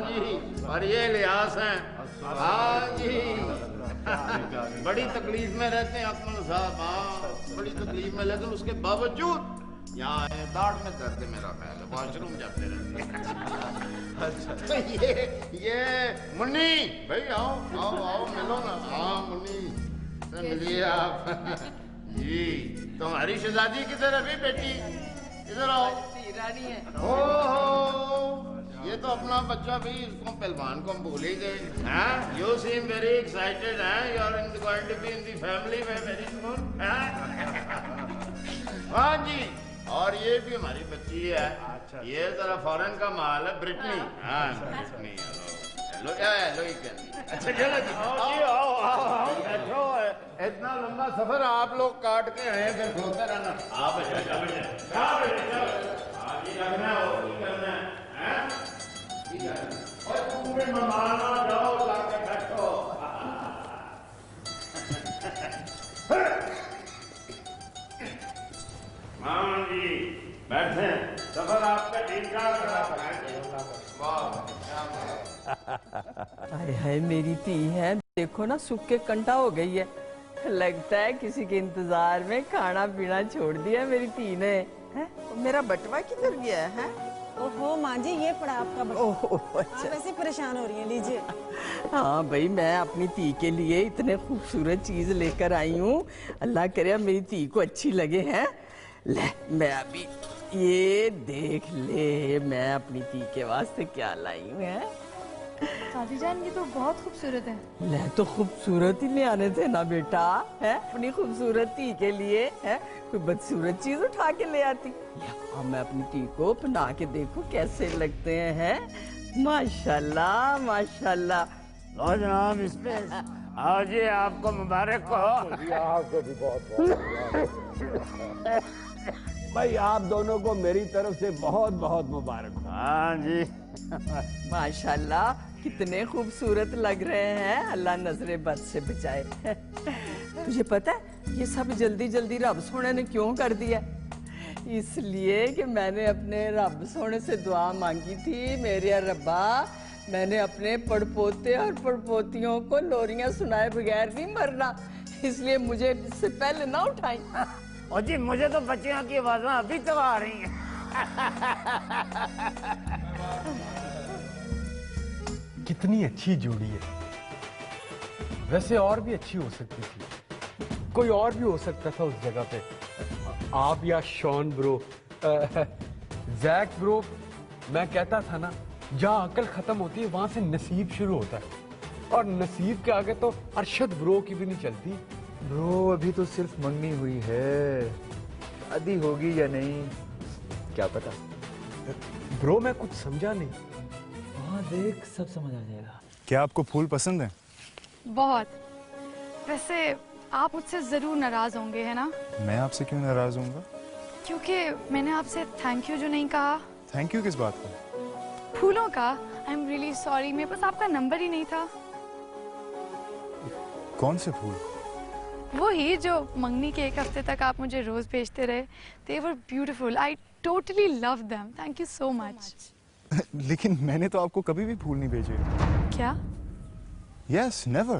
जी, और ये लिहाज हैं। हाँ जी, बड़ी तकलीफ में रहते हैं अकमल साहब। हाँ, बड़ी तकलीफ में, लेकिन उसके बावजूद यहाँ दाढ़ में दर्द है मेरा ख्याल है, वॉशरूम जाते रहते हैं। अच्छा, ये मुन्नी भाई, आओ आओ आओ, मिलो ना। हाँ मुन्नी से मिलिए आप। जी, तुम्हारी शहजादी किधर है बेटी? इधर आओ। रानी है। ओहो, ये तो अपना बच्चा भी, इसको पहलवान को हम भूल ही गए। यू सीम वेरी एक्साइटेड हैं, you are going to be in the family में वेरी सून। हाँ जी, और ये भी हमारी बच्ची है। अच्छा, ये जरा फॉरेन का माल है, ब्रिटनी। हाँ ब्रिटनी। हेलो हेलो, अच्छा चलो जी, आओ आओ आओ, बैठो। इतना लंबा सफर आप लोग काट के आए, फिर सोते रहना। आप करना है, और तुम भी मेहमान आ जाओ, जाके बैठो। हाँ जी, बैठे। सफर आपका ठीक ठाक रहा? हाय हाय, मेरी धी है, देखो ना सूख के कंटा हो गई है। लगता है किसी के इंतजार में खाना पीना छोड़ दिया मेरी धी ने। है? मेरा बटवा किधर गया है? ओहो माँ जी, ये पड़ा आपका बटवा। ओह अच्छा, वैसे परेशान हो रही है, लीजिए। हाँ भाई, मैं अपनी धी के लिए इतने खूबसूरत चीज लेकर आई हूँ। अल्लाह करे मेरी धी को अच्छी लगे। हैं, ले मैं अभी ये देख ले, मैं अपनी धी के वास्ते क्या लाई हूँ। है दादी जान, ये तो बहुत खूबसूरत है। ले तो खूबसूरत ही ले आने थे ना बेटा। है, अपनी खूबसूरती के लिए है कोई बदसूरत चीज उठा के ले आती। अब मैं अपनी टी को पहना के देखूं कैसे लगते हैं। माशाल्लाह माशाल्लाह। लो जनाब, इसमें आओ जी, आपको मुबारक हो। आपको भी बहुत भाई, आप दोनों को मेरी तरफ से बहुत बहुत मुबारक हो। हाँ जी। माशाल्लाह, कितने खूबसूरत लग रहे हैं। अल्लाह नजरे बद से बचाए। तुझे पता है ये सब जल्दी जल्दी रब सोने ने क्यों कर दिया? इसलिए कि मैंने अपने रब सोने से दुआ मांगी थी, मेरे रब्बा, मैंने अपने पड़पोते और पड़पोतियों को लोरियां सुनाए बगैर नहीं मरना, इसलिए मुझे इससे पहले ना उठाई। और जी, मुझे तो बच्चियों की आवाज़ें अभी तक आ रही हैं। कितनी अच्छी जोड़ी है। वैसे और भी अच्छी हो सकती थी, कोई और भी हो सकता था उस जगह पे। आप या शॉन ब्रो, जैक ब्रो। मैं कहता था ना, जहाँ अकल खत्म होती है वहां से नसीब शुरू होता है, और नसीब के आगे तो अरशद ब्रो की भी नहीं चलती। ब्रो, अभी तो सिर्फ मंगनी हुई है, शादी होगी या नहीं क्या पता। ब्रो मैं कुछ समझा नहीं। हाँ देख, सब समझ आ जाएगा। क्या आपको फूल पसंद है? बहुत। वैसे आप मुझसे जरूर नाराज होंगे, है ना? मैं आपसे क्यों नाराज होऊंगा? क्योंकि मैंने आपसे थैंक यू जो नहीं कहा। थैंक यू किस बात का? फूलों का। आई एम रियली सॉरी, मेरे पास आपका नंबर ही नहीं था। कौन से फूल? वो ही जो मंगनी के 1 हफ्ते तक आप मुझे रोज भेजते रहे। They were beautiful. I totally loved them. Thank you so much. लेकिन मैंने तो आपको कभी भी फूल नहीं भेजे। क्या? Yes, never.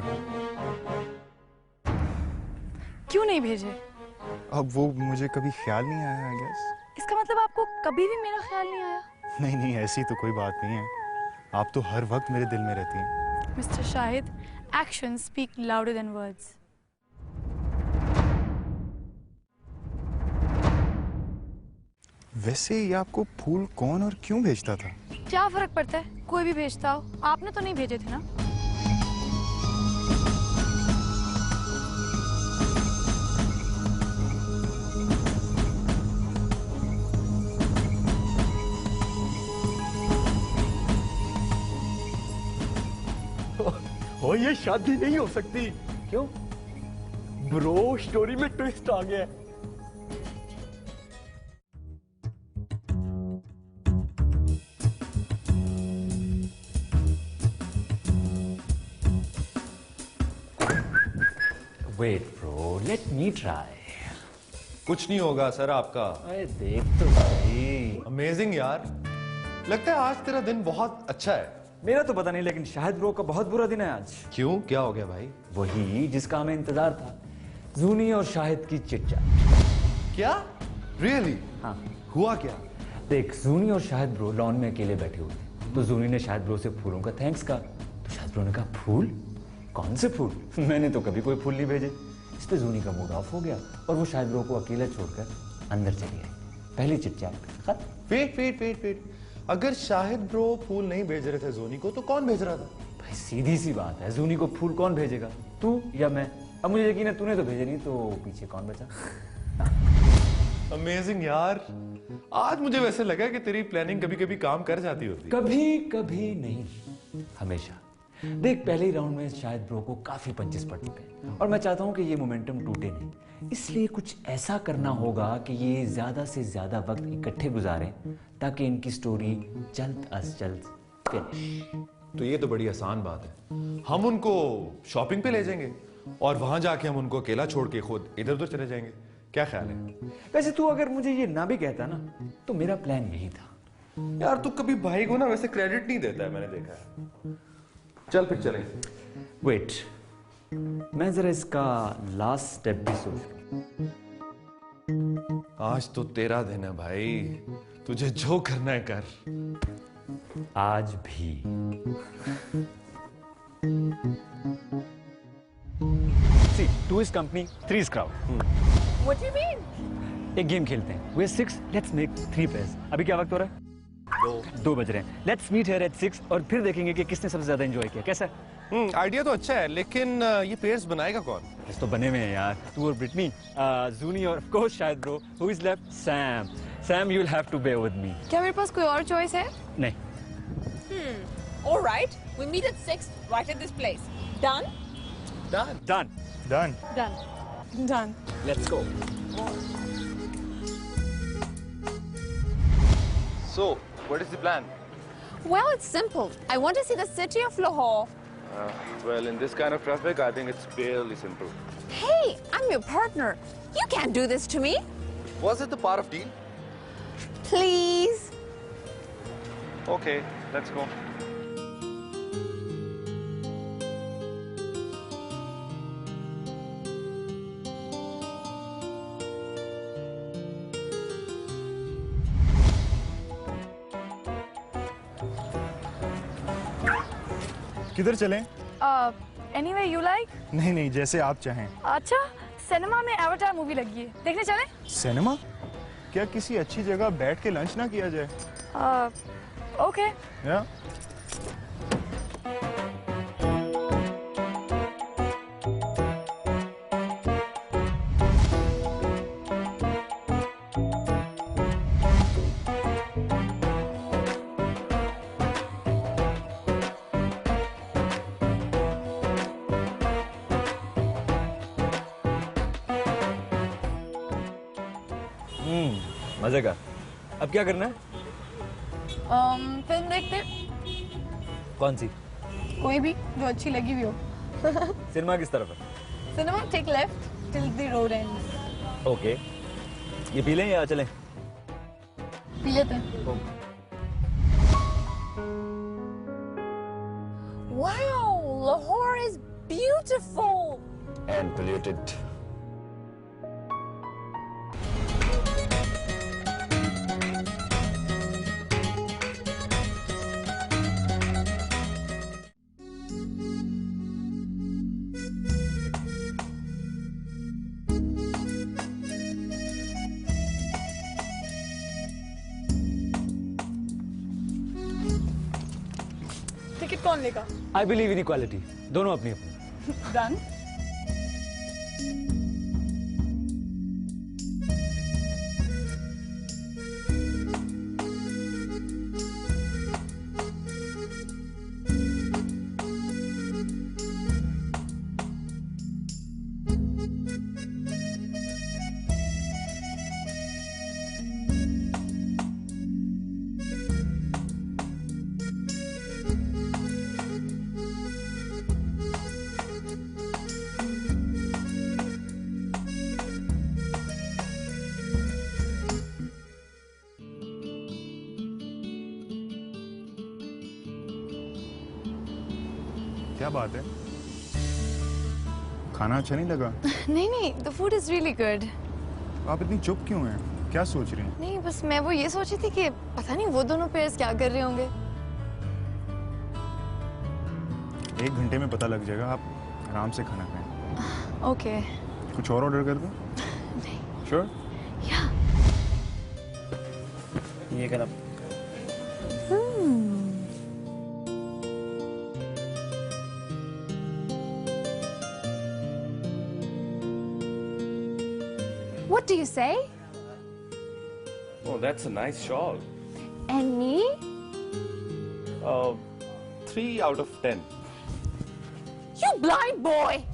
क्यों नहीं भेजे? अब वो मुझे कभी ख्याल नहीं आया, I guess. इसका मतलब आपको कभी भी मेरा ख्याल नहीं आया? नहीं नहीं, ऐसी तो कोई बात नहीं है। आप तो हर वक्त मेरे दिल में रहती हैं। Mister Shahid, actions speak louder than words. वैसे ये आपको फूल कौन और क्यों भेजता था? क्या फर्क पड़ता है, कोई भी भेजता हो। आपने तो नहीं भेजे थे ना? ओ, ये शादी नहीं हो सकती। क्यों? ब्रो, स्टोरी में ट्विस्ट आ गया। Wait, bro. Let me try. कुछ नहीं होगा सर आपका। अरे देख तो सही। अमेजिंग यार, लगता है आज तेरा दिन बहुत अच्छा है। मेरा तो पता नहीं, लेकिन शाहिद ब्रो का बहुत बुरा दिन है आज। क्यों, क्या हो गया भाई? वही जिसका हमें इंतजार था, जूनी और शाहिद की चिट-चैट। क्या? रियली? हाँ। हुआ क्या? देख, जूनी और शाहिद ब्रो लॉन में अकेले बैठे हुए थे, तो जूनी ने शाहिद ब्रो से फूलों का थैंक्स कहा, तो शाहिद ब्रो ने कहा फूल? कौन से फूल? मैंने तो कभी कोई फूल नहीं भेजे। इस पे जूनी का मूड ऑफ हो गया और वो शाहिद ब्रो को अकेला छोड़कर अंदर चली गई। पहली चिट-चैट खत्म। वेट। अगर शाहिद ब्रो फूल नहीं भेज रहे थे जोनी को, तो कौन भेज रहा था? भाई सीधी सी बात है, जूनी को फूल कौन भेजेगा, तू या मैं? अब मुझे यकीन है तूने तो भेजे नहीं, तो पीछे कौन बचा? अमेजिंग यार, आज मुझे वैसे लगा कि तेरी प्लानिंग कभी कभी काम कर जाती होती। कभी कभी नहीं, हमेशा। देख, पहले ही राउंड में शायद ब्रो को काफी पंचेस पड़ चुके हैं और मैं चाहता हूं कि ये मोमेंटम टूटे नहीं, इसलिए कुछ ऐसा करना होगा कि ये ज्यादा से ज्यादा वक्त इकट्ठे गुजारें ताकि इनकी स्टोरी जल्द अज जल्द फिनिश। तो ये तो बड़ी आसान बात है, हम उनको शॉपिंग पे ले जाएंगे और वहां जाके हम उनको अकेला छोड़ के खुद इधर उधर चले जाएंगे। क्या ख्याल है? वैसे तू अगर मुझे ये ना भी कहता ना, तो मेरा प्लान यही था। यार तू कभी भाई को ना वैसे क्रेडिट नहीं देता है, मैंने देखा है। चल फिर चलें। वेट, मैं जरा इसका लास्ट स्टेप भी सोच लूं। आज तो तेरा दिन है भाई, तुझे जो करना है कर। आज भी। See, 2 is company, 3 is crowd. What do you mean? एक गेम खेलते हैं। We're 6, let's make 3 pairs. अभी क्या वक्त हो रहा है? 2 बज रहे हैं। Let's meet here at 6 और फिर देखेंगे कि किसने सबसे ज्यादा एंजॉय किया। कैसा है? आइडिया तो अच्छा है, लेकिन ये पेयर्स बनाएगा कौन? तो बने हुए हैं यार, तू और ब्रिटनी, जूनी और ऑफ कोर्स शायद bro. Who is left? Sam. Sam, you'll have to bear with me. क्या मेरे पास कोई और चॉइस है? नहीं। All right, we meet at 6 right at this place. Done? Done. Done Done. Done. Let's go. So, what is the plan? Well, it's simple. I want to see the city of Lahore. Well, in this kind of traffic, I think it's barely simple. Hey, I'm your partner. You can't do this to me. Was it the part of deal? Please. Okay, let's go. किधर चलें? Anyway, you like? नहीं, जैसे आप चाहें। अच्छा, cinema में Avatar movie लगी है, देखने चले? सिनेमा? क्या किसी अच्छी जगह बैठ के लंच ना किया जाए? ओके। या? मजे का। अब क्या करना है? फिल्म देखते, कौन सी? कोई भी जो अच्छी लगी हुई हो। सिनेमा किस तरफ है? Cinema take left till the road ends. Okay, ये पी लें या चलें? पी लेते हैं। Wow, Lahore is beautiful. And polluted. Ticket कौन लेगा? I believe in equality. दोनों अपनी अपनी। Done. क्या बात है? खाना अच्छा नहीं लगा? नहीं नहीं, the food is really good. आप इतनी चुप क्यों हैं? क्या सोच रही हैं? नहीं, बस मैं वो ये सोची थी कि पता नहीं वो दोनों पेयर्स क्या कर रहे होंगे। 1 घंटे में पता लग जाएगा, आप आराम से खाना खाएं। ओके। कुछ और ऑर्डर कर दूं? नहीं। श्योर? या। ये कर आप। What do you say? Oh, that's a nice shawl. And me? 3 out of 10. You blind boy!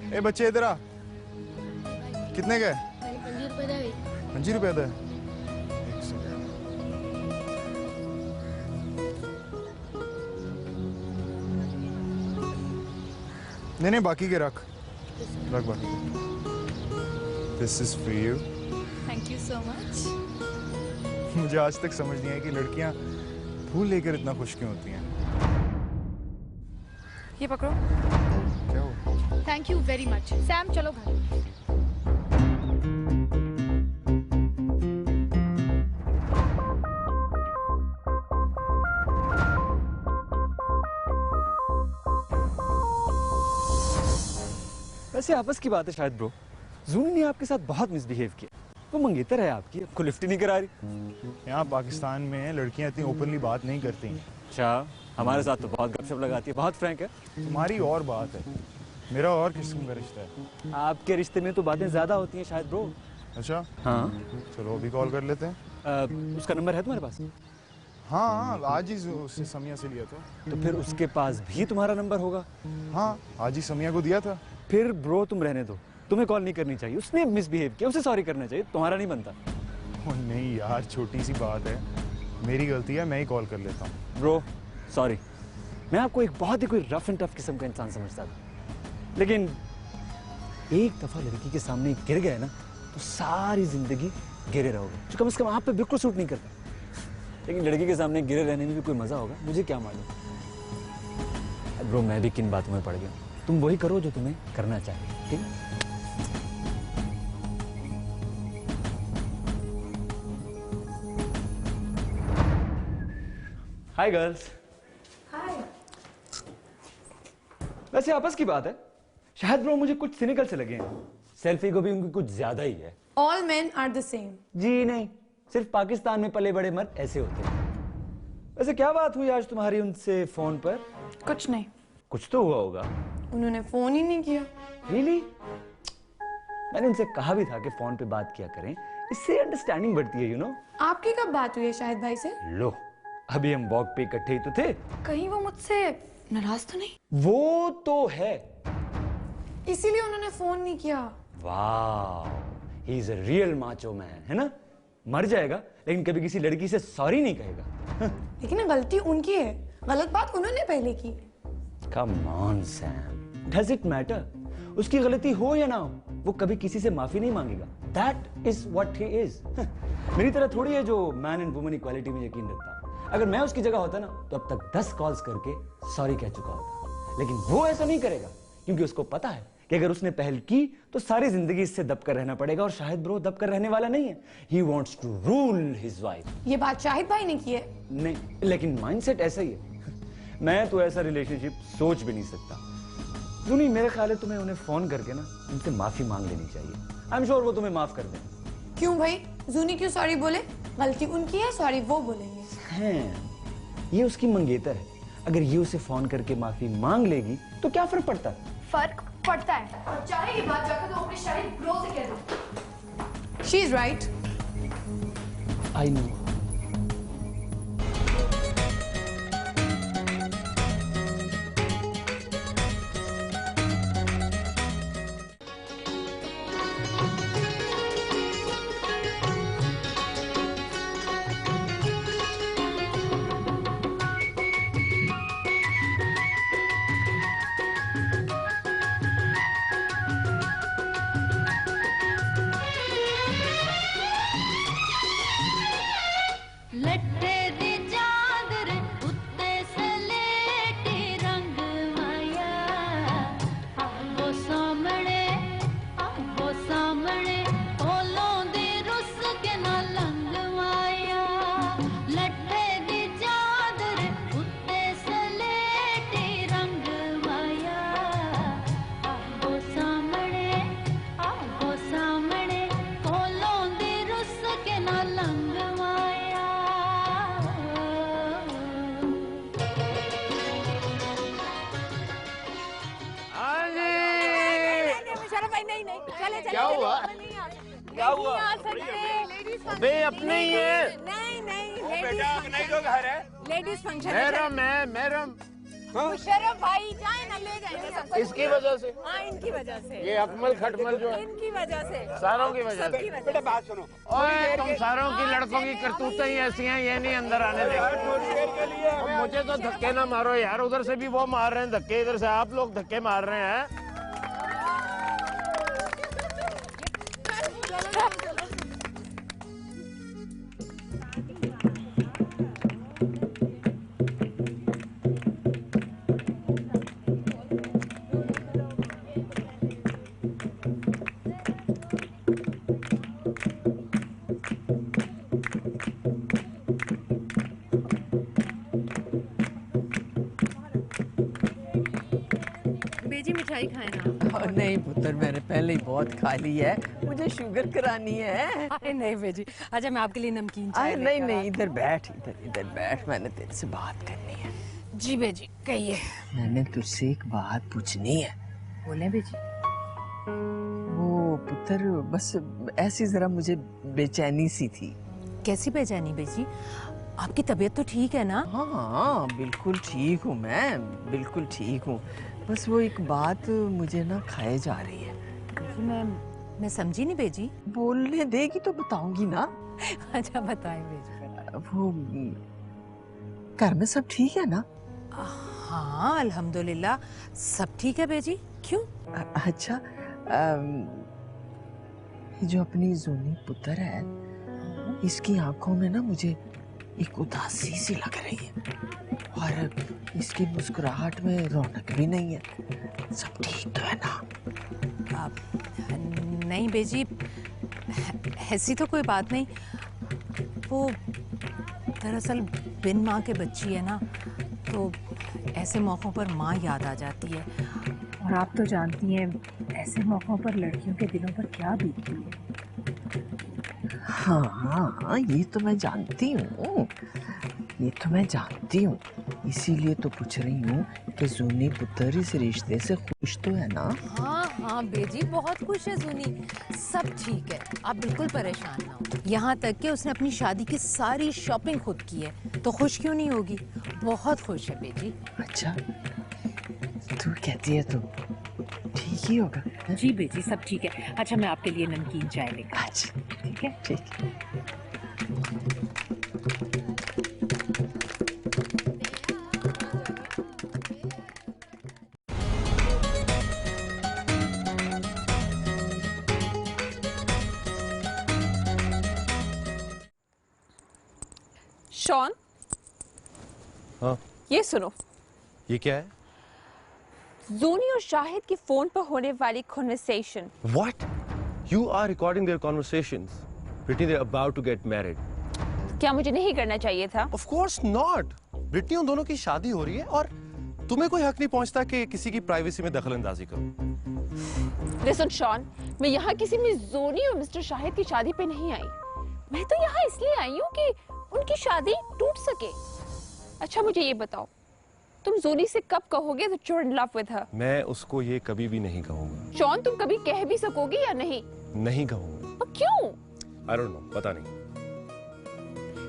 ए बच्चे इधर आ। कितने गए? 5 रुपए दे। नहीं बाकी के रख बाकी। This is for you. Thank you so much. मुझे आज तक समझ नहीं आया कि लड़कियां फूल लेकर इतना खुश क्यों होती हैं। ये पकड़ो। क्या हो? Thank you very much. Sam, चलो घर। वैसे आपस की बात है शायद ब्रो, जूनी ने आपके साथ बहुत मिसबिहेव किया। वो मंगेतर है आपकी, आपको लिफ्ट ही नहीं करा रही। यहाँ पाकिस्तान में लड़कियां इतनी ओपनली बात नहीं करती। अच्छा, हमारे साथ तो बहुत गपशप लगाती है, बहुत फ्रैंक है। तुम्हारी और बात है, मेरा और किस्म का रिश्ता है। आपके रिश्ते में तो बातें ज्यादा होती हैं शायद ब्रो। अच्छा हाँ, चलो अभी कॉल कर लेते हैं। उसका नंबर है तुम्हारे पास? हाँ आज ही उससे समिया से लिया था। तो फिर उसके पास भी तुम्हारा नंबर होगा? हाँ आज ही समिया को दिया था। फिर ब्रो तुम रहने दो, तुम्हें कॉल नहीं करनी चाहिए। उसने मिसबिहेव किया, उसे सॉरी करना चाहिए, तुम्हारा नहीं बनता। ओ नहीं यार, छोटी सी बात है, मेरी गलती है, मैं ही कॉल कर लेता हूँ। ब्रो सॉरी, मैं आपको एक बहुत ही कोई रफ एंड टफ किस्म का इंसान समझता था, लेकिन एक दफा लड़की के सामने गिर गए ना तो सारी जिंदगी गिरे रहोगे, जो कम से कम आप पे बिल्कुल सूट नहीं करता। लेकिन लड़की के सामने गिरे रहने में भी कोई मजा होगा, मुझे क्या मालूम। ब्रो मैं भी किन बातों में पड़ गया, तुम वही करो जो तुम्हें करना चाहिए, ठीक है? Hi girls. हाय। वैसे आपस की बात है, शायद ब्रो मुझे कुछ सिनिकल से लगे हैं। सेल्फी को भी उनकी कुछ ज्यादा ही है। All men are the same. जी नहीं, सिर्फ पाकिस्तान में पले बड़े मर्द ऐसे होते हैं। वैसे क्या बात हुई आज तुम्हारी उनसे फोन पर? कुछ नहीं। कुछ तो हुआ होगा। उन्होंने फोन ही नहीं किया। Really? मैंने उनसे कहा भी था कि फोन पे बात किया करें, इससे अंडरस्टैंडिंग बढ़ती है, यू नो। आपकी कब बात हुई है शाहिद भाई से? लो, अभी हम वॉक पे इकट्ठे ही तो थे। कहीं वो मुझसे नाराज तो नहीं? वो तो है, इसीलिए उन्होंने फोन नहीं किया। वाह, he is a real macho man, है ना? मर जाएगा लेकिन कभी किसी लड़की से सॉरी नहीं कहेगा। लेकिन गलती उनकी है, गलत बात उन्होंने पहले की। Come on Sam, does it matter? उसकी गलती हो या ना हो, वो कभी किसी से माफी नहीं मांगेगा। That is what he is. मेरी तरह थोड़ी है जो मैन एंड वुमन इक्वालिटी में यकीन रखता। अगर मैं उसकी जगह होता ना तो अब तक 10 कॉल्स करके सॉरी कह चुका होता, लेकिन वो ऐसा नहीं करेगा क्योंकि उसको पता है कि अगर उसने पहल की तो सारी जिंदगी इससे दबकर रहना पड़ेगा, और शायद ब्रो दबकर रहने वाला नहीं है। He wants to rule his wife. ये बात शाहिद भाई ने की है। नहीं, लेकिन माइंडसेट ऐसा ही है। मैं तो ऐसा रिलेशनशिप सोच भी नहीं सकता। सुनी, मेरे ख्याल है तुम्हें उन्हें फोन करके ना उनसे माफी मांग लेनी चाहिए। आई एम श्योर वो तुम्हें माफ कर दें। क्यों भाई, जूनी क्यों सॉरी बोले? गलती उनकी है, सॉरी वो बोलेंगे। हैं, ये उसकी मंगेतर है। अगर ये उसे फोन करके माफी मांग लेगी तो क्या फर्क पड़ता है? फर्क पड़ता है, और चाहे ये बात जाकर तो अपने शाहिद ब्रो से कह दो। She is right. I know. क्या हुआ? क्या हुआ? बे अपने ही है। नहीं बेटा अपना ही तो घर है। लेडीज फंक्शन मैडम है मैडम। मुशर्रफ भाई जाए ना, ले जाएंगे सबको। इसकी वजह से? हाँ, इनकी वजह से। ये अकमल खटमल जो है इनकी वजह से, सारों की वजह से। बेटा बात सुनो। ओए तुम सारों की लड़कों की करतूतें ही ऐसी हैं, ये नहीं अंदर आने देंगे। मुझे तो धक्के ना मारो यार, उधर से भी वो मार रहे हैं धक्के, इधर से आप लोग धक्के मार रहे हैं। बेजी मिठाई खाए ना। नहीं पुत्र, मैंने पहले ही बहुत खा ली है, मुझे शुगर करानी है। अरे नहीं बेजी, अच्छा मैं आपके लिए नमकीन चाय नहीं नहीं, इधर बैठ, इधर बैठ, मैंने तेरे से बात करनी है। जी बेजी कहिए। मैंने तुझसे एक बात पूछनी है। बोले बेजी। वो पुत्र बस ऐसी जरा मुझे बेचैनी सी थी। कैसी बेचैनी बेजी? आपकी तबीयत तो ठीक है ना? हाँ बिल्कुल ठीक हूँ मैं, बिल्कुल ठीक हूँ। बस वो एक बात मुझे ना खाए जा रही है। मैं समझी नहीं बेजी। बोलने देगी तो बताऊंगी ना। अच्छा बताएं बेजी। वो घर में सब ठीक है ना? हाँ अल्हम्दुलिल्लाह सब ठीक है बेजी। क्यों? अच्छा जो अपनी जोनी पुत्र है, इसकी आंखों में ना मुझे एक उदासी सी लग रही है, और इसकी मुस्कुराहट में रौनक भी नहीं है। सब ठीक तो है ना? नहीं बेजी, ऐसी तो कोई बात नहीं। वो दरअसल बिन माँ के बच्ची है ना, तो ऐसे मौक़ों पर माँ याद आ जाती है। और आप तो जानती हैं ऐसे मौक़ों पर लड़कियों के दिलों पर क्या बीतती है। हाँ ये तो मैं जानती हूँ, ये तो मैं जानती हूँ। इसीलिए तो पूछ रही हूँ कि जूनी पुत्र इस रिश्ते से खुश तो है ना? हाँ हाँ बेजी बहुत खुश है जूनी, सब ठीक है, आप बिल्कुल परेशान ना हो। यहाँ तक कि उसने अपनी शादी की सारी शॉपिंग खुद की है, तो खुश क्यों नहीं होगी? बहुत खुश है बेजी। अच्छा तू कहती है तो ठीक ही होगा। जी बेजी सब ठीक है। अच्छा मैं आपके लिए नमकीन चाय लेकर। अच्छा ठीक है, ठीक है। शॉन, हाँ ये सुनो। ये क्या है? जोनी और शाहिद की फोन पर होने वाली conversation. What? You are recording their conversations. Brittany, they're about to get married. क्या मुझे नहीं करना चाहिए था? Of course not. Brittany, उन दोनों की शादी हो रही है और तुम्हें कोई हक नहीं पहुंचता कि किसी की प्राइवेसी में दखलंदाजी करो। लिसन शॉन, मैं यहाँ किसी मिस जोनी और मिस्टर शाहिद की शादी पे नहीं आई। मैं तो यहाँ इसलिए आई हूँ कि उनकी शादी टूट सके। अच्छा मुझे ये बताओ, तुम जोनी से कब कहोगे that you're in love with her? मैं उसको ये कभी भी नहीं कहूंगा। शॉन तुम कभी कह भी सकोगे या नहीं? नहीं कहूंगा। और क्यों? I don't know, पता नहीं।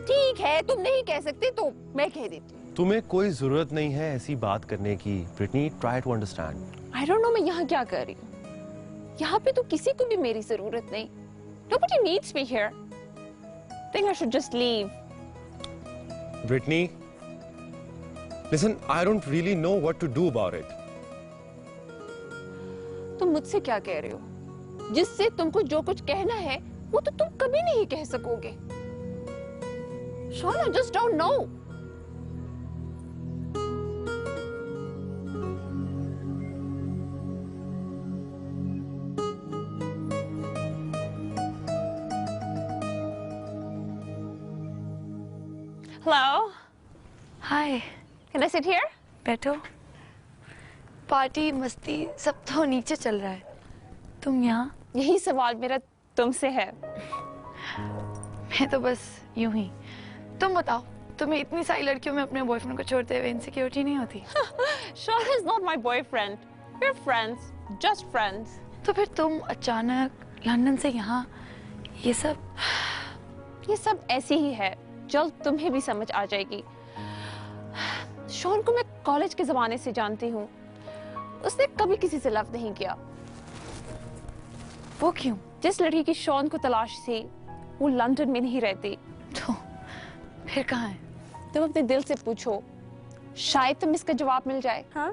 ठीक है, तुम नहीं कह सकते तो मैं कह देती हूँ। तुम्हें कोई जरूरत नहीं है ऐसी बात करने की। Britney, try to understand. I don't know मैं यहाँ क्या कर रही हूँ। यहाँ पे तो किसी को भी मेरी जरूरत नहीं। Nobody needs me here. Think I should just leave. Brittany, listen, I don't really know what to do about it. तुम मुझसे क्या कह रहे हो? जिससे तुमको जो कुछ कहना है वो तो तुम कभी नहीं कह सकोगे। Sean, I just don't know. Hello. Hi. Can I sit here? बैठो। पार्टी मस्ती सब तो नीचे चल रहा है, तुम यहाँ? यही सवाल मेरा तुमसे है। मैं तो बस यूं ही। तुम बताओ, तुम्हें इतनी सारी लड़कियों में अपने बॉयफ्रेंड को छोड़ते हुए इनसिक्योरिटी नहीं होती? Sean is not my boyfriend. We're friends, just friends. तो फिर तुम अचानक लंदन से यहाँ, ये सब ऐसे ही है। जल्द तुम्हें भी समझ आ जाएगी। शॉन को मैं कॉलेज के जमाने से जानती हूँ। उसने कभी किसी से लव नहीं किया। वो क्यों? जिस लड़की की शॉन को तलाश थी वो लंदन में नहीं रहती। तो फिर कहाँ है? तुम अपने दिल से पूछो, शायद तुम इसका जवाब मिल जाए। हाँ?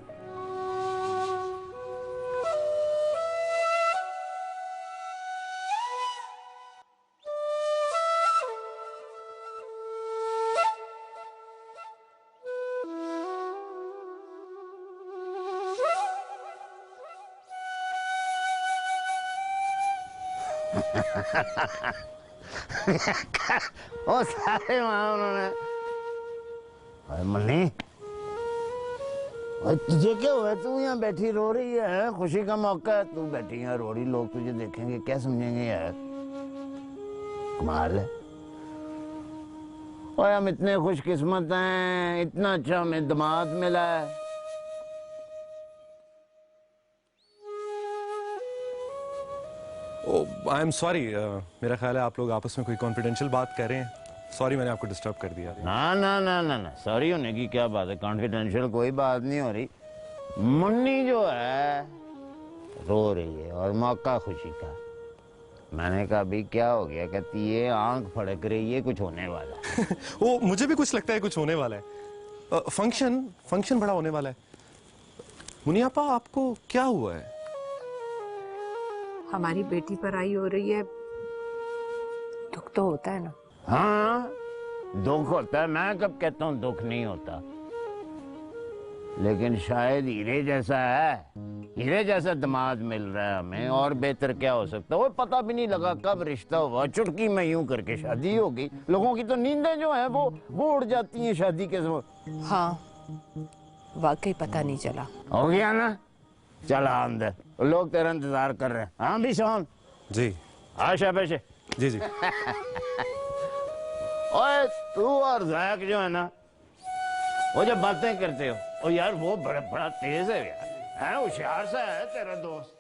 वो सारे वहां उन्होंने। अरे मन्नी, तुझे क्या हुआ? तू यहाँ बैठी रो रही है? खुशी का मौका है, तू बैठी यहाँ रो रही, लोग तुझे देखेंगे क्या समझेंगे यार? कमाल है। और हम इतने खुशकिस्मत हैं, इतना अच्छा हमें दामाद मिला है। आई एम सॉरी, मेरा ख्याल है आप लोग आपस में कोई कॉन्फिडेंशियल बात कर रहे हैं। सॉरी मैंने आपको डिस्टर्ब कर दिया। ना ना ना ना ना, सॉरी होने की क्या बात है? कॉन्फिडेंशियल कोई बात नहीं हो रही। मुन्नी जो है रो रही है और मौका खुशी का। मैंने कहा अभी क्या हो गया? कहती है आंख फड़क रही है, कुछ होने वाला है। वो मुझे भी कुछ लगता है कुछ होने वाला है। फंक्शन बड़ा होने वाला है। मुनियापा, आपको क्या हुआ है? हमारी बेटी पर आई हो रही है, दुख तो होता है ना। हाँ दुख होता है। मैं कब कहता हूँ दुख नहीं होता, लेकिन शायद हीरे जैसा है, हीरे जैसा दामाद मिल रहा है हमें। और बेहतर क्या हो सकता है? वो पता भी नहीं लगा कब रिश्ता हुआ, चुटकी में यूं करके शादी हो गई। लोगों की तो नींदें जो है वो उड़ जाती हैं शादी के समय। हाँ वाकई पता नहीं चला। हो गया ना? चला अंदर, लोग तेरा इंतजार कर रहे हैं। हाँ भी शॉन जी। आशा पैसे जी जी। ओए तू और ज़ैक जो है ना, वो जब बातें करते हो, ओ यार वो बड़ा तेज है यार, है होशियार सा है तेरा दोस्त।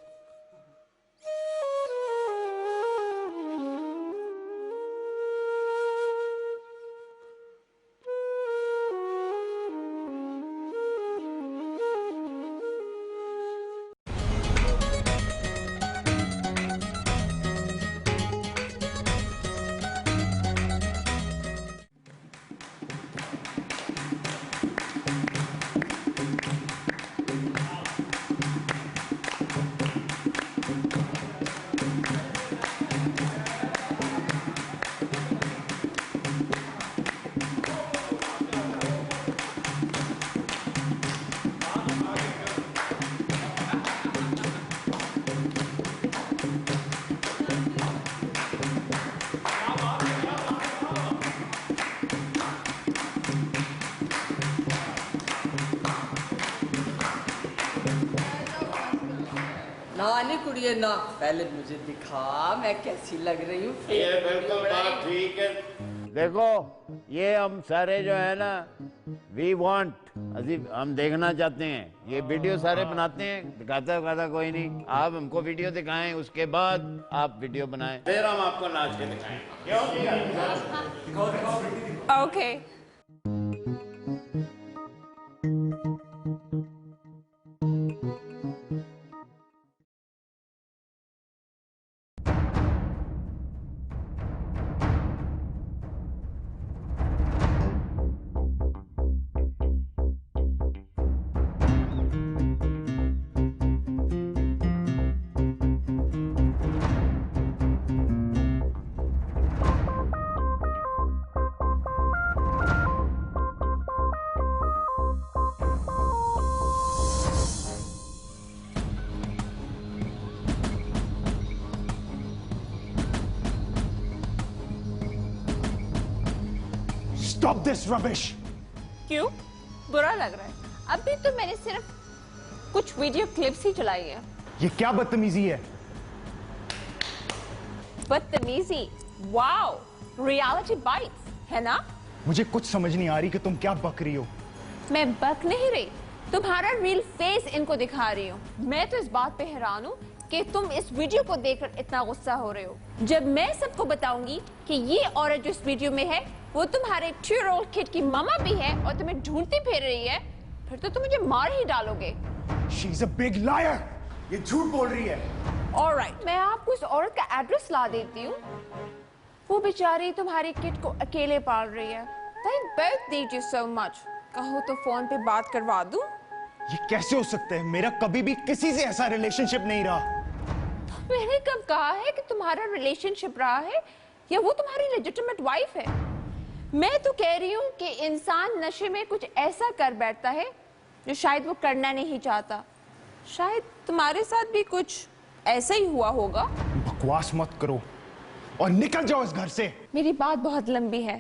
नी कुड़िए ना, पहले मुझे दिखा मैं कैसी लग रही हूँ। ये बिल्कुल बात ठीक है। देखो ये हम सारे जो है ना, वी वांट, हम देखना चाहते हैं। ये वीडियो सारे बनाते हैं, दिखाता कोई नहीं। आप हमको वीडियो दिखाएं, उसके बाद आप वीडियो बनाएं, फिर हम आपको नाच के दिखाएं। क्यों? ओके। Stop this rubbish! क्यों? बुरा लग रहा है? अभी तो मैंने सिर्फ कुछ वीडियो क्लिप्स ही चलाई है। ये क्या बदतमीजी है? बदतमीजी? वाओ, रियलिटी बाइट्स है ना? मुझे कुछ समझ नहीं आ रही कि तुम क्या बक रही हो। मैं बक नहीं रही, तुम्हारा रियल फेस इनको दिखा रही हूँ। मैं तो इस बात पे हैरान हूँ कि तुम इस वीडियो को देखकर इतना गुस्सा हो रहे हो। जब मैं सबको बताऊंगी कि ये औरत जो इस वीडियो में है वो तुम्हारे 2-year-old किड की मामा भी है और तुम्हें ढूंढती फिर रही है, फिर तो तुम मुझे मार ही डालोगे। She's a big liar. ये झूठ बोल रही है। Alright, मैं आपको इस औरत का एड्रेस ला देती हूँ। वो बेचारी तुम्हारी किड को अकेले पाल रही है। They both need you so much. कहो तो फोन पे बात करवा दूँ? ये कैसे हो सकता है? मेरा कभी भी किसी से ऐसा रिलेशनशिप नहीं रहा। मैंने कब कहा है कि तुम्हारा रिलेशनशिप रहा है या वो तुम्हारी लेजिटिमेट वाइफ है? मैं तो कह रही हूँ कि इंसान नशे में कुछ ऐसा कर बैठता है जो शायद वो करना नहीं चाहता। शायद तुम्हारे साथ भी कुछ ऐसा ही हुआ होगा। बकवास मत करो और निकल जाओ इस घर से। मेरी बात बहुत लंबी है।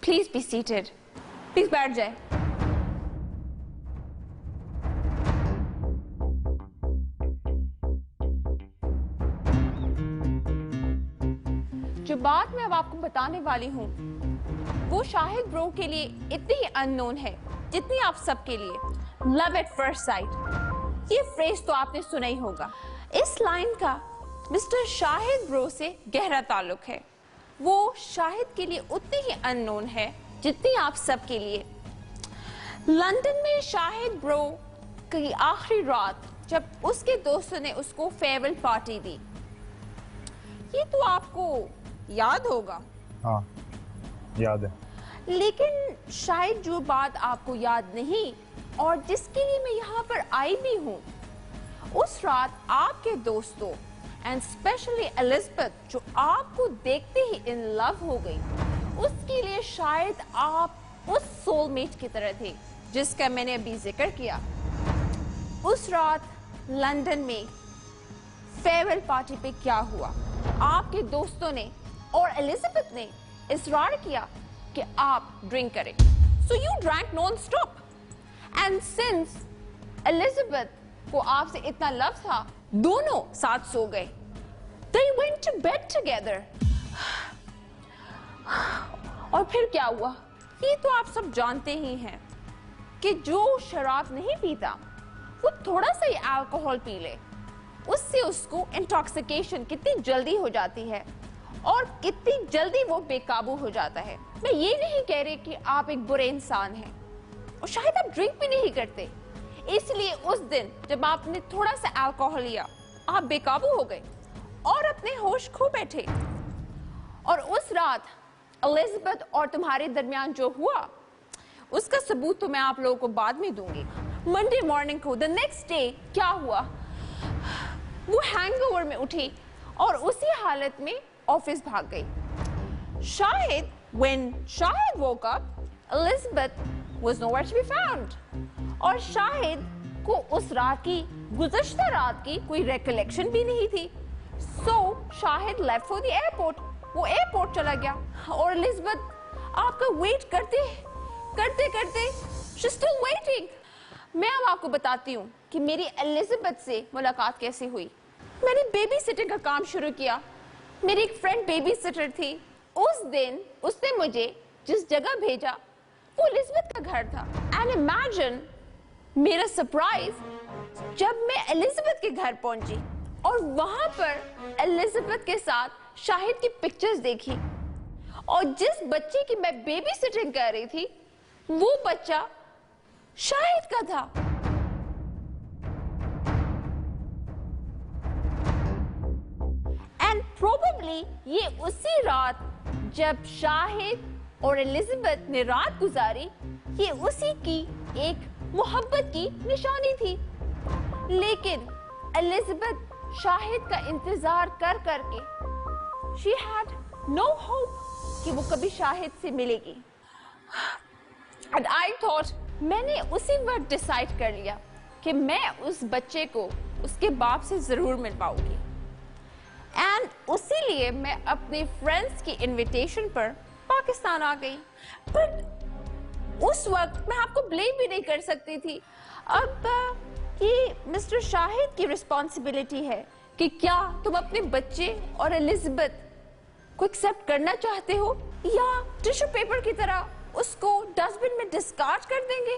Please be seated. प्लीज बैठ जाए। जो बात मैं अब आपको बताने वाली हूँ वो शाहिद ब्रो के लिए इतनी ही अननोन है जितनी आप सबके लिए। लव एट फर्स्ट साइट, ये फ्रेज तो आपने सुना ही होगा। इस लाइन का मिस्टर शाहिद ब्रो से गहरा ताल्लुक है। वो शाहिद के लिए उतनी ही अननोन है जितनी आप सबके लिए। लंदन में शाहिद ब्रो की आखिरी रात जब उसके दोस्तों ने उसको फेयरवेल पार्टी दी, ये तो आपको याद होगा। हाँ, याद है। लेकिन शायद जो बात आपको याद नहीं और जिसके लिए मैं यहाँ पर आई भी हूँ, उस रात आपके दोस्तों एंड स्पेशली एलिजाबेथ जो आपको देखते ही इन लव हो गई, उसके लिए शायद आप उस सोलमेट की तरह थे जिसका मैंने अभी जिक्र किया। उस रात लंदन में फेयरवेल पार्टी पे क्या हुआ, आपके दोस्तों ने और एलिजाबेथ ने इसरार किया कि आप ड्रिंक करें। So you drank non-stop. And since Elizabeth को आपसे इतना लव था, दोनों साथ सो गए। They went to bed together. और फिर क्या हुआ? ये तो आप सब जानते ही हैं कि जो शराब नहीं पीता, वो थोड़ा सा ही अल्कोहल पी ले, उससे उसको इंटॉक्सिकेशन कितनी जल्दी हो जाती है और कितनी जल्दी वो बेकाबू हो जाता है। मैं ये नहीं कह रही कि आप एक बुरे इंसान हैं और शायद आप ड्रिंक भी नहीं करते, इसलिए उस दिन जब आपने थोड़ा सा अल्कोहल लिया, आप बेकाबू हो गए और अपने होश खो बैठे। और उस रात एलिजाबेथ और तुम्हारे दरमियान जो हुआ, उसका सबूत तो मैं आप लोगों को बाद में दूंगी। मंडे मॉर्निंग को, द नेक्स्ट डे, क्या हुआ? वो हैंगओवर में उठी और उसी हालत में ऑफिस भाग गई। Shahid, when Shahid woke up, Elizabeth was nowhere to be found. और शाहिद को उस रात की, गुज़श्ता रात की कोई रिकलेक्शन भी नहीं थी। So Shahid left for the airport. वो एयरपोर्ट चला गया और एलिजाबेथ आपका वेट करते करते she's still waiting. मैं अब आपको बताती हूँ कि मेरी एलिजाबेथ से मुलाकात कैसे हुई। मैंने बेबी सिटिंग का काम शुरू किया। मेरी एक फ्रेंड बेबी सिटर थी। उस दिन उसने मुझे जिस जगह भेजा वो एलिजाबेथ का घर था। एंड इमेजिन मेरा सरप्राइज जब मैं एलिजाबेथ के घर पहुंची और वहां पर एलिजाबेथ के साथ शाहिद की पिक्चर्स देखी, और जिस बच्चे की मैं बेबी सिटिंग कर रही थी वो बच्चा शाहिद का था। एंड प्रोबेबली ये उसी रात जब शाहिद और एलिजाबेथ ने रात गुजारी, ये उसी की एक मोहब्बत की निशानी थी। लेकिन एलिजाबेथ शाहिद का इंतजार कर करके she had no hope कि वो कभी शाहिद से मिलेगी। And I thought, मैंने उसी वक्त डिसाइड कर लिया कि मैं उस बच्चे को उसके बाप से जरूर मिलवाऊंगी। एंड उसीलिए मैं अपने फ्रेंड्स की इनविटेशन पर पाकिस्तान आ गई। बट उस वक्त मैं आपको ब्लेम भी नहीं कर सकती थी। अब ये मिस्टर शाहिद की रिस्पॉन्सिबिलिटी है कि क्या तुम अपने बच्चे और एलिजाबेथ को एक्सेप्ट करना चाहते हो या टिश्यू पेपर की तरह उसको डस्टबिन में डिस्कार्ड कर देंगे।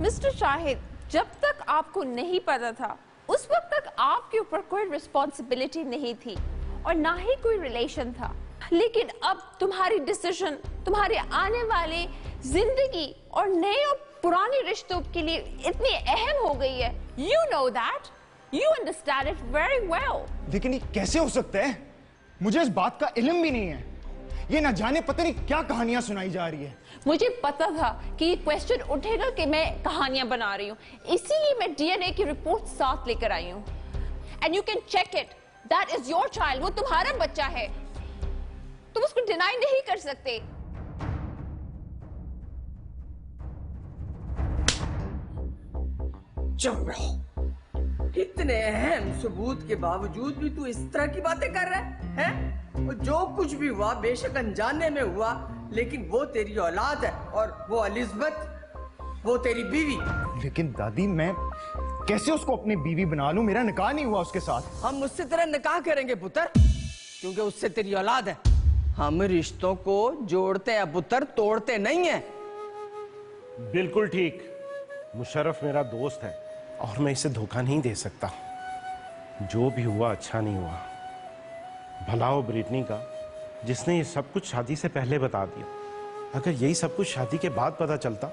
मिस्टर शाहिद, जब तक आपको नहीं पता था उस वक्त तक आपके ऊपर कोई रिस्पॉन्सिबिलिटी नहीं थी और ना ही कोई रिलेशन था। लेकिन अब तुम्हारी डिसीजन तुम्हारे आने वाले जिंदगी और नए और पुराने रिश्तों के लिए इतनी अहम हो गई है। You know that, you understand it very well. लेकिन ये कैसे हो सकता है? मुझे इस बात का इल्म भी नहीं है। ये ना जाने पता नहीं क्या कहानियां सुनाई जा रही है। मुझे पता था कि ये क्वेश्चन उठेगा कि मैं कहानियां बना रही हूँ, इसीलिए मैं डीएनए की रिपोर्ट साथ लेकर आई हूँ। And you can check it, that is your child, वो तुम्हारा बच्चा है, तुम उसको डिनाई नहीं कर सकते। चुप रहो। इतने अहम सबूत के बावजूद भी तू इस तरह की बातें कर रहा है? और जो कुछ भी हुआ बेशक अनजाने में हुआ, लेकिन वो तेरी औलाद है और वो एलिजाबेथ वो तेरी बीवी। लेकिन दादी मैं कैसे उसको अपनी बीवी बना लूं? मेरा निकाह नहीं हुआ उसके साथ। हम उससे तेरा निकाह करेंगे पुत्र, क्योंकि उससे तेरी औलाद है। हम रिश्तों को जोड़ते हैं पुत्र, तोड़ते नहीं है। बिल्कुल ठीक। मुशर्रफ मेरा दोस्त है और मैं इसे धोखा नहीं दे सकता। जो भी हुआ अच्छा नहीं हुआ। भला हो ब्रिटनी का जिसने ये सब कुछ शादी से पहले बता दिया। अगर यही सब कुछ शादी के बाद पता चलता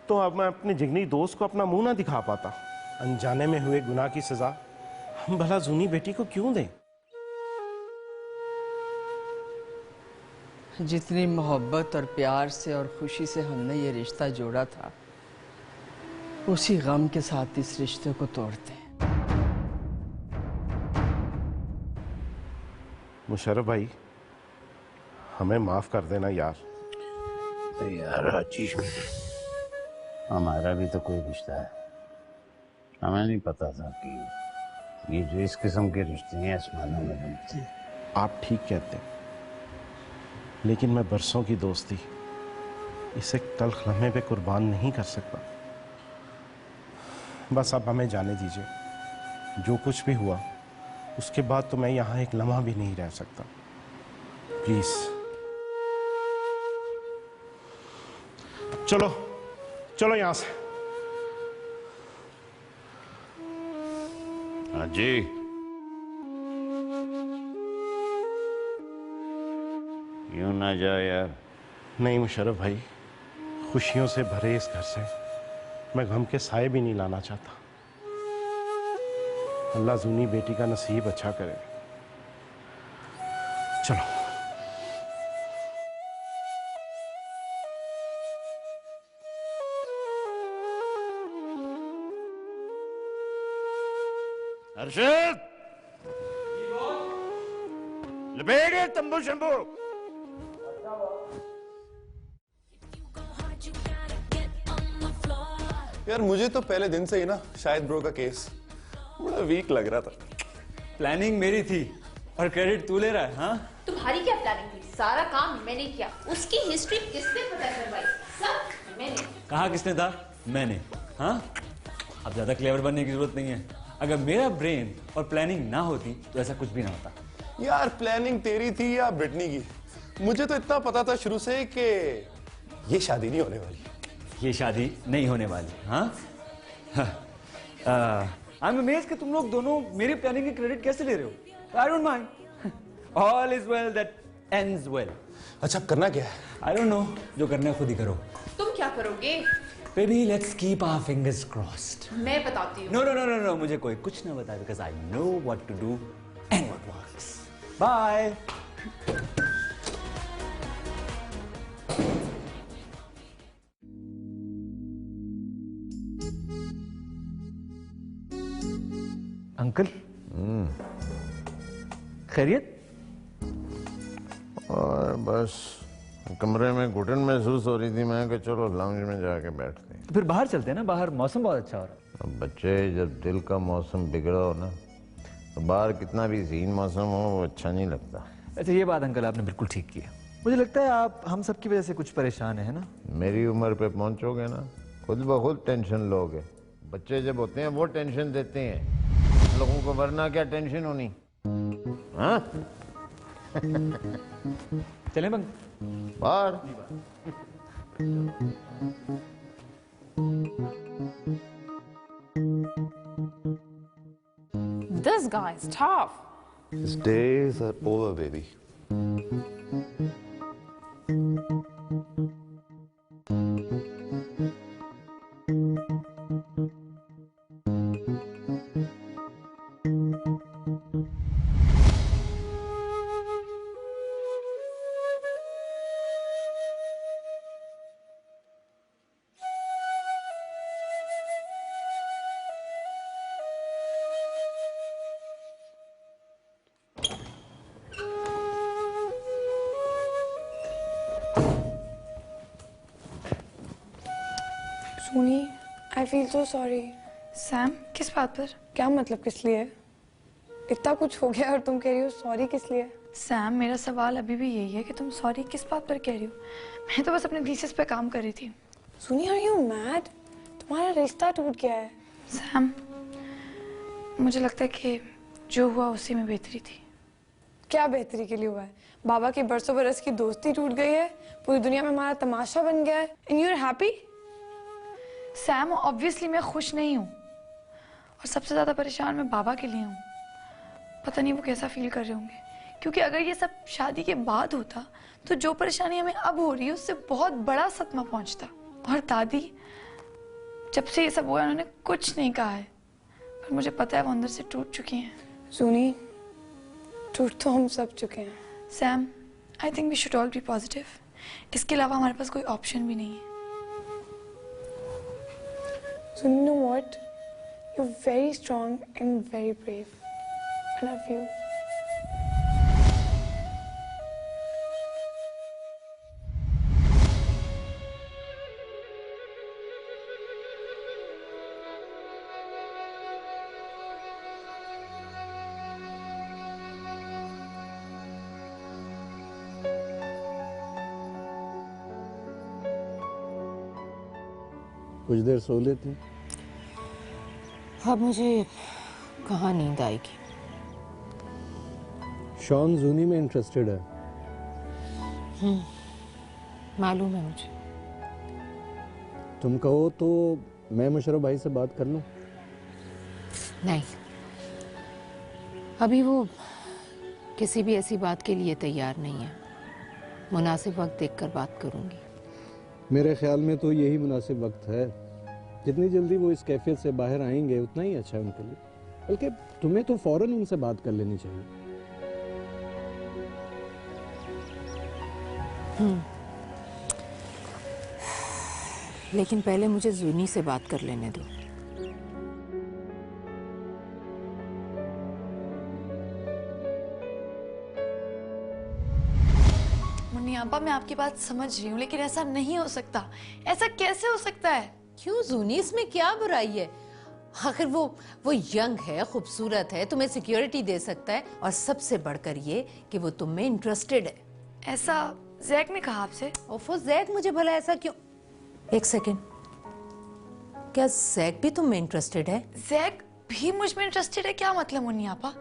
तो अब मैं अपने जिगनी दोस्त को अपना मुंह ना दिखा पाता। अनजाने में हुए गुनाह की सजा हम भला जूनी बेटी को क्यों दें? जितनी मोहब्बत और प्यार से और खुशी से हमने ये रिश्ता जोड़ा था, उसी गम के साथ इस रिश्ते को तोड़ते हैं। मुशर्रफ भाई, हमें माफ कर देना यार। यार अच्छी, हमारा भी तो कोई रिश्ता है। हमें नहीं पता था कि ये जो इस किस्म के रिश्ते हैं आसमानों में बनते हैं। आप ठीक कहते हैं, लेकिन मैं बरसों की दोस्ती इसे तल्ख लम्हे पे कुर्बान नहीं कर सकता। बस अब हमें जाने दीजिए। जो कुछ भी हुआ उसके बाद तो मैं यहाँ एक लम्हा भी नहीं रह सकता। प्लीज चलो चलो यहाँ से। हाँ जी, यूं ना जाओ यार। नहीं मुशर्रफ भाई, खुशियों से भरे इस घर से मैं गम के साए भी नहीं लाना चाहता। अल्लाह जूनी बेटी का नसीब अच्छा करे। चलो। अर्शद, लपेटे तंबू शंबू। यार मुझे तो पहले दिन से ही ना शाहिद ब्रो का केस बड़ा वीक लग रहा था। प्लानिंग मेरी थी और क्रेडिट तू ले रहा है। हाँ, तुम्हारी क्या प्लानिंग थी? सारा काम मैंने किया। उसकी हिस्ट्री किसने पता करवाई? सब मैंने। कहा किसने था? मैंने। हाँ, अब ज्यादा क्लेवर बनने की जरूरत नहीं है। अगर मेरा ब्रेन और प्लानिंग ना होती तो ऐसा कुछ भी ना होता। यार प्लानिंग तेरी थी या ब्रिटनी की? मुझे तो इतना पता था शुरू से कि ये शादी नहीं होने वाली। ये शादी नहीं होने वाली, हाँ? आई एम अमेज्ड कि तुम लोग दोनों मेरी प्लानिंग की क्रेडिट कैसे ले रहे हो? I don't mind. All is well that ends well. अच्छा करना क्या है? आई डोंट नो, जो करना है खुद ही करो। तुम क्या करोगे? Baby, let's keep our fingers crossed. मैं बताती हूँ। No, मुझे कोई कुछ ना बताए because I know what to do and what works. Bye. Uncle, खैरियत? और बस कमरे में घुटन महसूस हो रही थी, मैं कि चलो लाउंज में जाके बैठते हैं। तो फिर बाहर चलते हैं ना, बाहर मौसम बहुत अच्छा हो रहा है। अब बच्चे, जब दिल का मौसम बिगड़ा हो ना, तो बाहर कितना भी हसीन मौसम हो वो अच्छा नहीं लगता। अच्छा ये बात अंकल आपने बिल्कुल ठीक की है। मुझे लगता है आप हम सब की वजह से कुछ परेशान है ना? मेरी उम्र पे पहुंचोगे ना, खुद ब खुद टेंशन लोगे। बच्चे जब होते हैं वो टेंशन देते हैं लोगों को, वरना क्या टेंशन होनी। हाँ चलें बंग बाहर। This guy is tough. His days are over, baby. Soni, I feel so sorry. Sam, किस बात पर? क्या मतलब किस लिए? इतना कुछ हो गया और तुम कह रही हो सॉरी किस लिए? सैम, मेरा सवाल अभी भी यही है कि तुम सॉरी किस बात पर कह रही हो? मैं तो बस अपने थीसिस पे काम कर रही थी। Soni, are you mad? तुम्हारा रिश्ता टूट गया है। सैम, मुझे लगता है कि जो हुआ उसी में बेहतरी थी। क्या बेहतरी के लिए हुआ है? बाबा की बरसों बरस की दोस्ती टूट गई है, पूरी दुनिया में हमारा तमाशा बन गया है, and you are happy? Sam, obviously मैं खुश नहीं हूँ और सबसे ज्यादा परेशान मैं बाबा के लिए हूँ। पता नहीं वो कैसा फील कर रहे होंगे, क्योंकि अगर ये सब शादी के बाद होता तो जो परेशानी हमें अब हो रही है उससे बहुत बड़ा सदमा पहुंचता। और दादी, जब से ये सब हुआ उन्होंने कुछ नहीं कहा है, पर मुझे पता है वो अंदर से टूट चुकी हैं। सोनी, टूट तो हम सब चुके हैं। Sam, I think we should all be positive. इसके अलावा हमारे पास कोई ऑप्शन भी नहीं है। So you know what? You're very strong and very brave. I love you. कुछ देर सो लेती। अब मुझे कहाँ नींद आएगी। शॉन जूनी में इंटरेस्टेड है। मालूम है मुझे। तुम कहो तो मैं मुशर्रफ भाई से बात कर लूं? नहीं, अभी वो किसी भी ऐसी बात के लिए तैयार नहीं है। मुनासिब वक्त देखकर बात करूंगी। मेरे ख्याल में तो यही मुनासिब वक्त है। जितनी जल्दी वो इस कैफियत से बाहर आएंगे उतना ही अच्छा है उनके लिए। बल्कि तुम्हें तो फौरन उनसे बात कर लेनी चाहिए। लेकिन पहले मुझे जूनी से बात कर लेने दो। मुन्नियापा, मैं आपकी बात समझ रही हूँ, लेकिन ऐसा नहीं हो सकता। ऐसा कैसे हो सकता है? क्यों जूनी, इसमें क्या बुराई है? आखिर वो यंग है, खूबसूरत है, तुम्हें सिक्योरिटी दे सकता है, और सबसे बढ़कर ये कि वो तुम में इंटरेस्टेड है। ऐसा जैक ने कहा आपसे? ओफो, जैक मुझे भला ऐसा क्यों? एक सेकेंड, क्या जैक भी तुम में इंटरेस्टेड है? जैक भी मुझ में इंटरेस्टेड है? क्या मतलब मुन्नी आपा?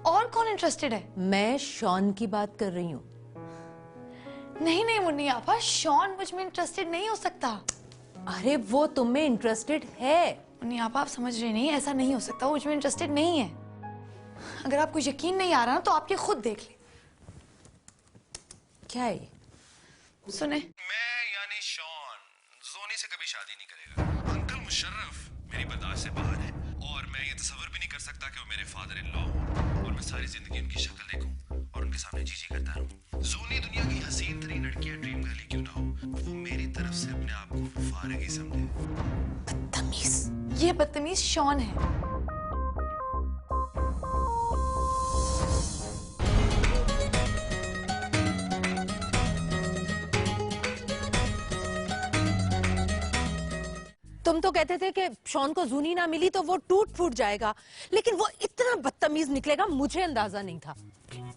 और कौन इंटरेस्टेड है? मैं शॉन की बात कर रही हूँ। नहीं नहीं मुन्नी आपा, शॉन मुझ में इंटरेस्टेड नहीं हो सकता। अरे वो तुम में इंटरेस्टेड है। मुन्नी आपा, आप समझ रहे नहीं, ऐसा नहीं हो सकता। वो मुझ में इंटरेस्टेड नहीं है। अगर आपको यकीन नहीं आ रहा ना तो आप ये खुद देख ले। क्या है? सुने, मैं यानी शॉन जोनी से कभी शादी नहीं करेगा। अंकल मुशर्रफ मेरी बर्दाश्त से बाहर है और मैं ये तस्वर भी नहीं कर सकता कि वो मेरे फादर इन लॉ हो और मैं सारी जिंदगी उनकी शक्ल देखूं और उनके सामने जी करता रहूं। जोनी दुनिया की हसीन तरीन लड़की या ड्रीम गर्ल क्यों ना हो, वो मेरी तरफ से अपने आप को फारिग ही समझे। बदतमीज। ये बदतमीज शॉन है। तुम तो कहते थे कि शॉन को जूनी ना मिली तो वो टूट फूट जाएगा, लेकिन वो इतना बदतमीज निकलेगा मुझे अंदाजा नहीं था।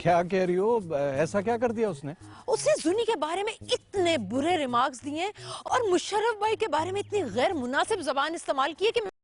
क्या कह रही हो? ऐसा क्या कर दिया उसने? उसने जूनी के बारे में इतने बुरे रिमार्क्स दिए और मुशर्रफ भाई के बारे में इतनी गैर मुनासिब जबान इस्तेमाल की है कि